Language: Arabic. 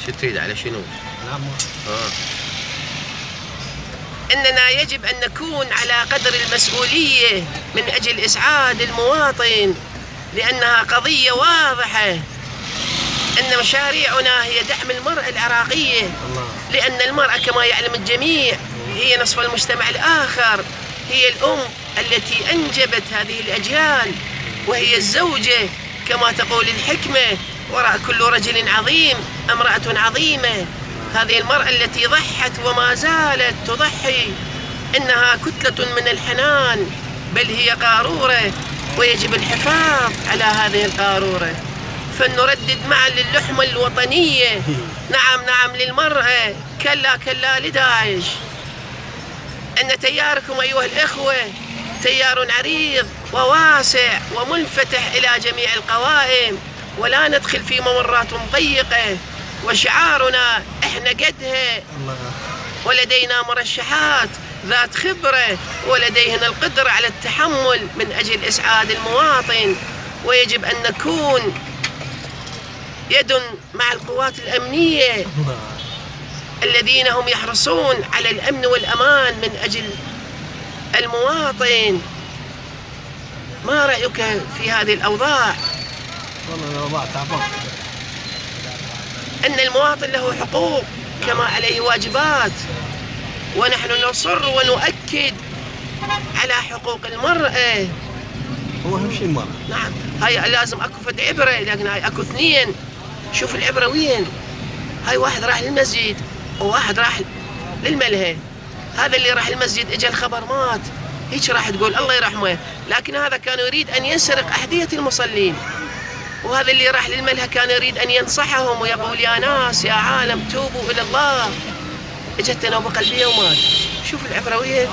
شو تريد على شنو؟ نعم. إننا يجب أن نكون على قدر المسؤولية من أجل إسعاد المواطن، لأنها قضية واضحة. أن مشاريعنا هي دعم المرأة العراقية، لأن المرأة كما يعلم الجميع هي نصف المجتمع الآخر، هي الأم التي أنجبت هذه الأجيال، وهي الزوجة كما تقول الحكمة: وراء كل رجل عظيم امرأة عظيمة. هذه المرأة التي ضحت وما زالت تضحي، إنها كتلة من الحنان، بل هي قارورة، ويجب الحفاظ على هذه القارورة. فلنردد معا للحمة الوطنية: نعم نعم للمرأة، كلا كلا لداعش. أن تياركم أيها الإخوة تيار عريض وواسع ومنفتح إلى جميع القوائم، ولا ندخل في ممرات ضيقة. وشعارنا: إحنا قدها، ولدينا مرشحات ذات خبرة ولديهن القدرة على التحمل من أجل إسعاد المواطن. ويجب أن نكون يد مع القوات الأمنية الذين هم يحرصون على الأمن والأمان من أجل المواطن. ما رأيك في هذه الأوضاع؟ والله الأوضاع تعبانة. أن المواطن له حقوق كما عليه واجبات، ونحن نصر ونؤكد على حقوق المرأة. هو أهم شيء المرأة. نعم، هاي لازم أكو فد عبرة، لكن هاي أكو اثنين. شوف العبرة وين؟ هاي واحد راح للمسجد وواحد راح للملهى. هذا اللي راح المسجد اجى الخبر مات، هيك راح تقول الله يرحمه، لكن هذا كان يريد أن يسرق أحذية المصلين. وهذا اللي راح للملهى كان يريد أن ينصحهم ويقول: يا ناس يا عالم توبوا إلى الله. اجت نوبة قلبية ومات. شوف العبرة وين؟